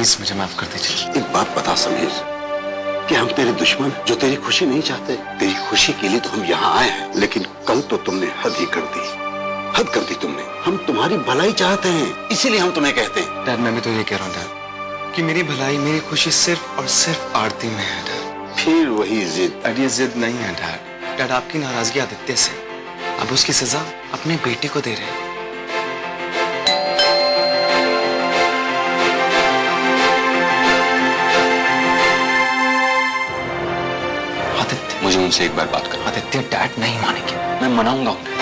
Please मुझे माफ कर दीजिए। एक बात बता समीर, कि हम तेरे दुश्मन जो तेरी खुशी नहीं चाहते? तेरी खुशी के लिए तो हम यहाँ आए हैं, लेकिन कल तो तुमने हद ही कर दी, हद कर दी तुमने। हम तुम्हारी भलाई चाहते हैं, इसीलिए हम तुम्हें कहते हैं। डैड मैं भी तो ये कह रहा हूँ डैड, कि मेरी भलाई मेरी खुशी सिर्फ और सिर्फ आरती में है डैड। फिर वही जिद। डैड ये जिद नहीं है डैड। डैड आपकी नाराजगी आदित्य से, अब उसकी सजा अपने बेटे को दे रहे हैं। मुझे उनसे एक बार बात करना। आदित्य डैड नहीं मानेंगे, मैं मनाऊंगा उन्हें।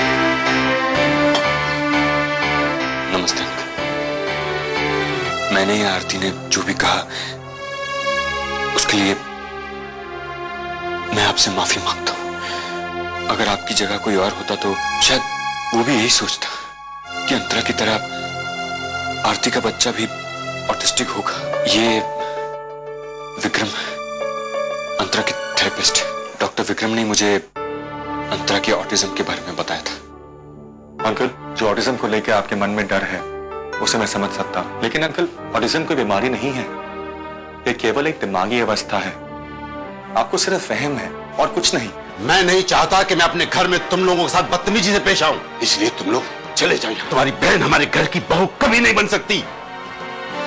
नमस्ते। मैंने या आरती ने जो भी कहा उसके लिए मैं आपसे माफी मांगता हूं। अगर आपकी जगह कोई और होता तो शायद वो भी यही सोचता कि अंतरा की तरह आरती का बच्चा भी ऑटिस्टिक होगा। ये विक्रम अंतरा की थेरेपिस्ट है। डॉक्टर विक्रम ने मुझे अंतरा के ऑटिज्म के बारे में बताया था। अंकल, जो ऑटिज्म को लेकर आपके मन में डर है उसे मैं समझ सकता हूं, लेकिन अंकल ऑटिज्म कोई बीमारी नहीं है, ये केवल एक दिमागी अवस्था है। आपको सिर्फ वहम है और कुछ नहीं। मैं नहीं चाहता कि मैं अपने घर में तुम लोगों के साथ बदतमीजी से पेश आऊं, इसलिए तुम लोग चले जाइए। तुम्हारी बहन हमारे घर की बहू कभी नहीं बन सकती।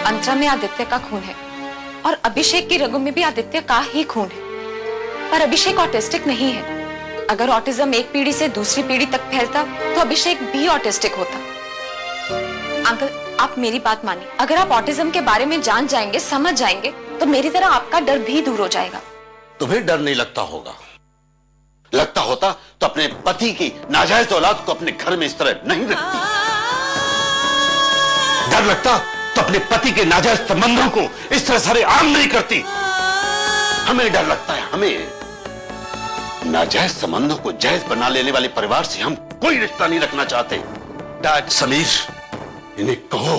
अंतरा में आदित्य का खून है और अभिषेक की रगों में भी आदित्य का ही खून है, पर अभिषेक ऑटिस्टिक नहीं है। अगर ऑटिज्म एक पीढ़ी से दूसरी पीढ़ी तक फैलता तो अभिषेक भी ऑटिस्टिक होता। अंकल आप मेरी बात मानिए, अगर आप ऑटिज्म के बारे में जान जाएंगे, समझ जाएंगे, तो मेरी तरह आपका डर भी दूर हो जाएगा। तुम्हें डर नहीं लगता होगा, लगता होता तो अपने पति की नाजायज औलाद को अपने घर में इस तरह नहीं रखती। डर लगता तो अपने पति के नाजायज संबंधों को इस तरह सरेआम नहीं करती। हमें डर लगता है, हमें नाजायज संबंधों को जायज बना लेने वाले परिवार से हम कोई रिश्ता नहीं रखना चाहते। डैड, समीर, इन्हें कहो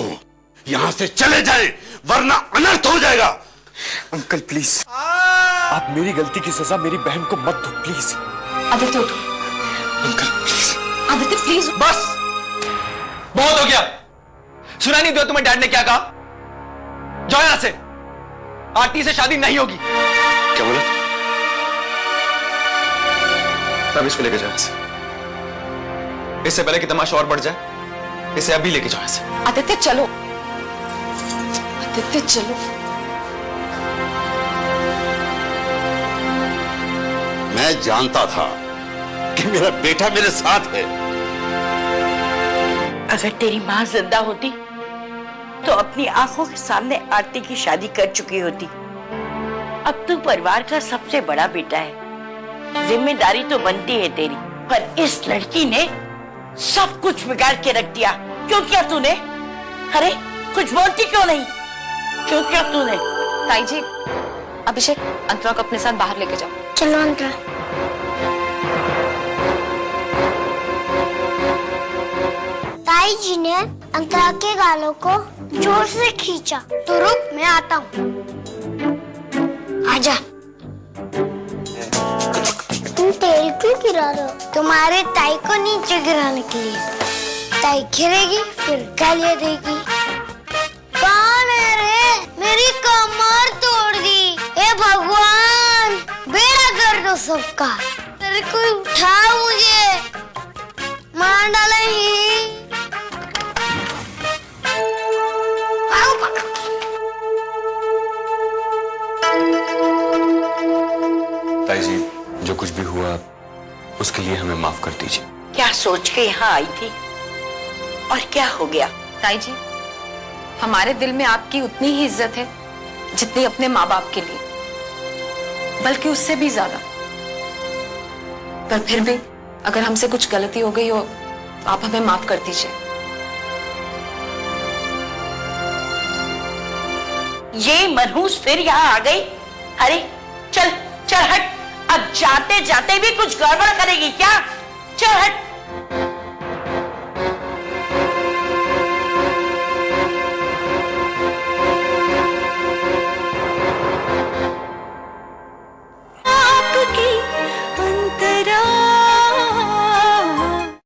यहां से चले जाएं, वरना अनर्थ हो जाएगा। अंकल प्लीज, आप मेरी गलती की सजा मेरी बहन को मत दो प्लीज। आदित्य उठो। Uncle please. आदित्य प्लीज। बस बहुत हो गया। सुना नहीं दिया तुम्हें डैड ने क्या कहा? जाओ यहां से, आरती से शादी नहीं होगी। क्या बोला? तब इसको लेके जाओ इसे, इससे पहले कि तमाशा और बढ़ जाए। इसे अभी लेके जाओ इसे। आदित्य चलो, आदित्य चलो। मैं जानता था कि मेरा बेटा मेरे साथ है। अगर तेरी माँ जिंदा होती तो अपनी आंखों के सामने आरती की शादी कर चुकी होती। अब तू परिवार का सबसे बड़ा बेटा है, जिम्मेदारी तो बनती है तेरी, पर इस लड़की ने सब कुछ बिगाड़ के रख दिया। क्यों किया तूने? अरे कुछ बोलती क्यों नहीं? क्यों किया तूने? ताई जी, अभिषेक अंतरा को अपने साथ बाहर लेके जाओ। चलो अंतरा। ताई जी ने अंतरा के गालों को जोर से खींचा। तो रुक, मैं आता हूँ। आजा। तुम तेल क्यों गिरा रहे हो? तुम्हारे ताई को नीचे गिराने के लिए। ताई गिरेगी फिर गालियां देगी। कौन है रे? मेरी कमर तोड़ दी। हे भगवान, बेड़ा कर दो सबका। तेरे कोई उठा, मुझे मार डाला ही। ताई जी, जो कुछ भी हुआ उसके लिए हमें माफ कर दीजिए। क्या सोच के यहाँ आई थी और क्या हो गया? ताई जी, हमारे दिल में आपकी उतनी ही इज्जत है जितनी अपने माँ बाप के लिए, बल्कि उससे भी ज्यादा। पर फिर भी अगर हमसे कुछ गलती हो गई हो तो आप हमें माफ कर दीजिए। ये मनहूस फिर यहाँ आ गई। अरे चल चल हट, अब जाते जाते भी कुछ गड़बड़ करेगी क्या? चल हट।